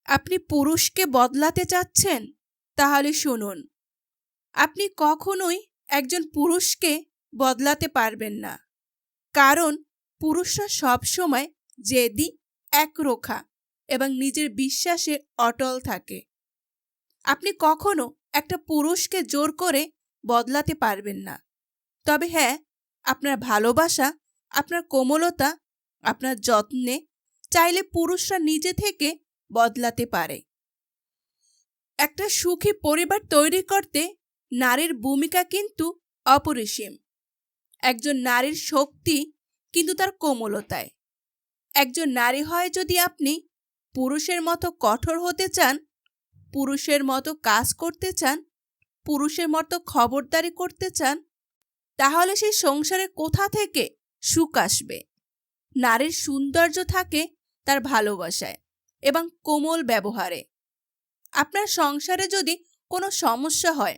আপনি পুরুষকে বদলাতে চাচ্ছেন? তাহলে শুনুন, আপনি কখনোই একজন পুরুষকে বদলাতে পারবেন না। কারণ পুরুষরা সবসময় জেদি, একরোখা এবং নিজের বিশ্বাসে অটল থাকে। আপনি কখনো একটা পুরুষকে জোর করে বদলাতে পারবেন না। তবে হ্যাঁ, আপনার ভালোবাসা, আপনার কোমলতা, আপনার যত্নে চাইলে পুরুষরা নিজে থেকে বদলাতে পারে। একটা সুখী পরিবার তৈরি করতে নারীর ভূমিকা কিন্তু অপরিসীম। একজন নারীর শক্তি কিন্তু তার কোমলতায়। একজন নারী হয় যদি আপনি পুরুষের মতো কঠোর হতে চান, পুরুষের মতো কাজ করতে চান, পুরুষের মতো খবরদারি করতে চান, তাহলে সেই সংসারে কোথা থেকে সুখ আসবে? নারীর সৌন্দর্য থাকে তার ভালোবাসায় এবং কোমল ব্যবহারে। আপনার সংসারে যদি কোনো সমস্যা হয়,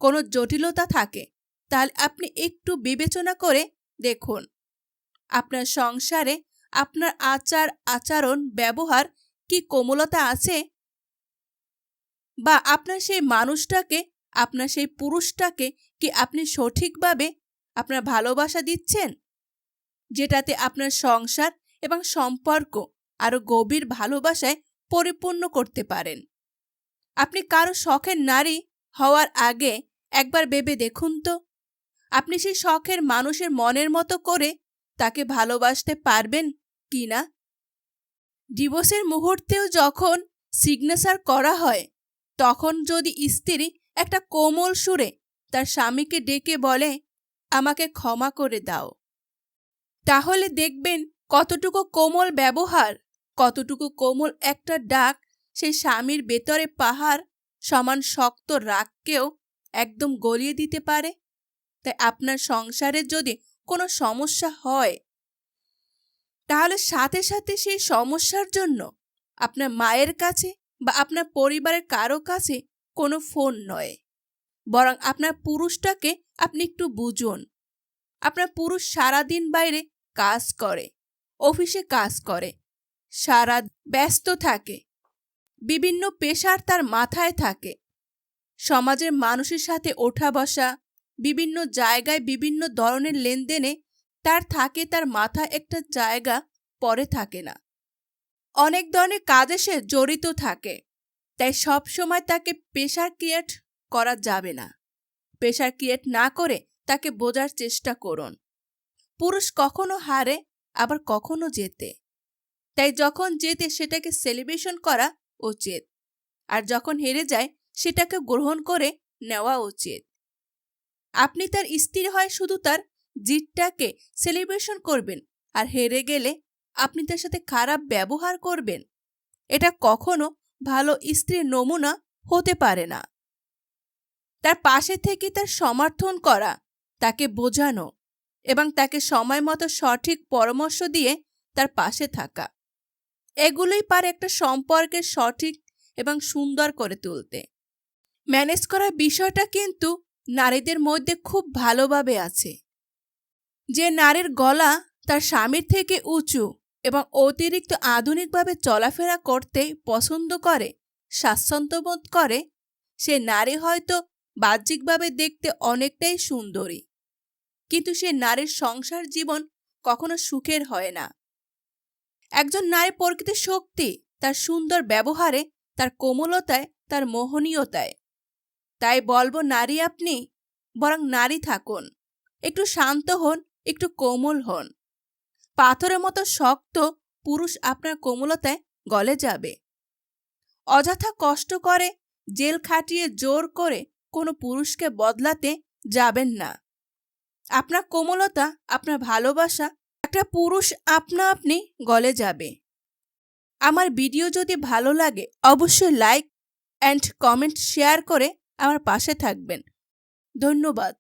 কোনো জটিলতা থাকে, তাহলে আপনি একটু বিবেচনা করে দেখুন আপনার সংসারে আপনার আচার আচরণ ব্যবহার কি কোমলতা আছে? বা আপনার সেই মানুষটাকে, আপনার সেই পুরুষটাকে কি আপনি সঠিকভাবে আপনার ভালোবাসা দিচ্ছেন, যেটাতে আপনার সংসার এবং সম্পর্ক আরো গভীর ভালোবাসায় পরিপূর্ণ করতে পারেন? আপনি কারো শখের নারী হওয়ার আগে একবার ভেবে দেখুন তো, আপনি সেই শখের মানুষের মনের মতো করে তাকে ভালোবাসতে পারবেন কি না? ডিভোর্সের মুহূর্তেও যখন সিগনেচার করা হয়, তখন যদি স্ত্রী একটা কোমল সুরে তার স্বামীকে ডেকে বলে, আমাকে ক্ষমা করে দাও, তাহলে দেখবেন কতটুকু কোমল ব্যবহার, কতটুকু কোমল একটা ডাক সেই স্বামীর ভেতরে পাহাড় সমান শক্ত রাগকেও একদম গলিয়ে দিতে পারে। তাই আপনার সংসারে যদি কোনো সমস্যা হয়, তাহলে সাথে সাথে সেই সমস্যার জন্য আপনার মায়ের কাছে বা আপনার পরিবারের কারো কাছে কোনো ফোন নয়, বরং আপনার পুরুষটাকে আপনি একটু বুঝুন। আপনার পুরুষ সারাদিন বাইরে কাজ করে, অফিসে কাজ করে, সারা ব্যস্ত থাকে, বিভিন্ন পেশার তার মাথায় থাকে, সমাজের মানুষের সাথে ওঠা বসা, বিভিন্ন জায়গায় বিভিন্ন ধরনের লেনদেনে তার থাকে, তার মাথা একটা জায়গা পরে থাকে না। অনেক ধরনের কাজে সে জড়িত থাকে। তাই সব সময় তাকে প্রেশার ক্রিয়েট করা যাবে না। প্রেশার ক্রিয়েট না করে তাকে বোঝার চেষ্টা করুন। পুরুষ কখনো হারে, আবার কখনো জেতে। তাই যখন জেতে সেটাকে সেলিব্রেশন করা উচিত, আর যখন হেরে যায় সেটাকে গ্রহণ করে নেওয়া উচিত। আপনি তার স্ত্রী হয় শুধু তার জিতটাকে সেলিব্রেশন করবেন, আর হেরে গেলে আপনি তার সাথে খারাপ ব্যবহার করবেন। এটা কখনো ভালো স্ত্রীর নমুনা হতে পারে না। তার পাশে থেকে তার সমর্থন করা, তাকে বোঝানো এবং তাকে সময় মতো সঠিক পরামর্শ দিয়ে তার পাশে থাকা, এগুলোই পারে একটা সম্পর্কের সঠিক এবং সুন্দর করে তুলতে। ম্যানেজ করার বিষয়টা কিন্তু নারীদের মধ্যে খুব ভালোভাবে আছে। যে নারীর গলা তার স্বামীর থেকে উঁচু এবং অতিরিক্ত আধুনিকভাবে চলাফেরা করতে পছন্দ করে, স্বাচ্ছন্দ্য বোধ করে, সে নারী হয়তো বাহ্যিকভাবে দেখতে অনেকটাই সুন্দরী, কিন্তু সে নারীর সংসার জীবন কখনো সুখের হয় না। একজন নারী প্রকৃত শক্তি তার সুন্দর ব্যবহারে, তার কোমলতায়, তার মোহনীয়তায়। তাই বলবো, নারী আপনি, বরং নারী থাকুন। একটু শান্ত হন, একটু কোমল হন। পাথরের মতো শক্ত পুরুষ আপনার কোমলতায় গলে যাবে। অযথা কষ্ট করে, জেল খাটিয়ে জোর করে কোনো পুরুষকে বদলাতে যাবেন না। আপনার কোমলতা, আপনার ভালোবাসা একটা পুরুষ আপনা আপনি গলে যাবে। আমার ভিডিও যদি ভালো লাগে অবশ্যই লাইক অ্যান্ড কমেন্ট শেয়ার করে আমার পাশে থাকবেন। ধন্যবাদ।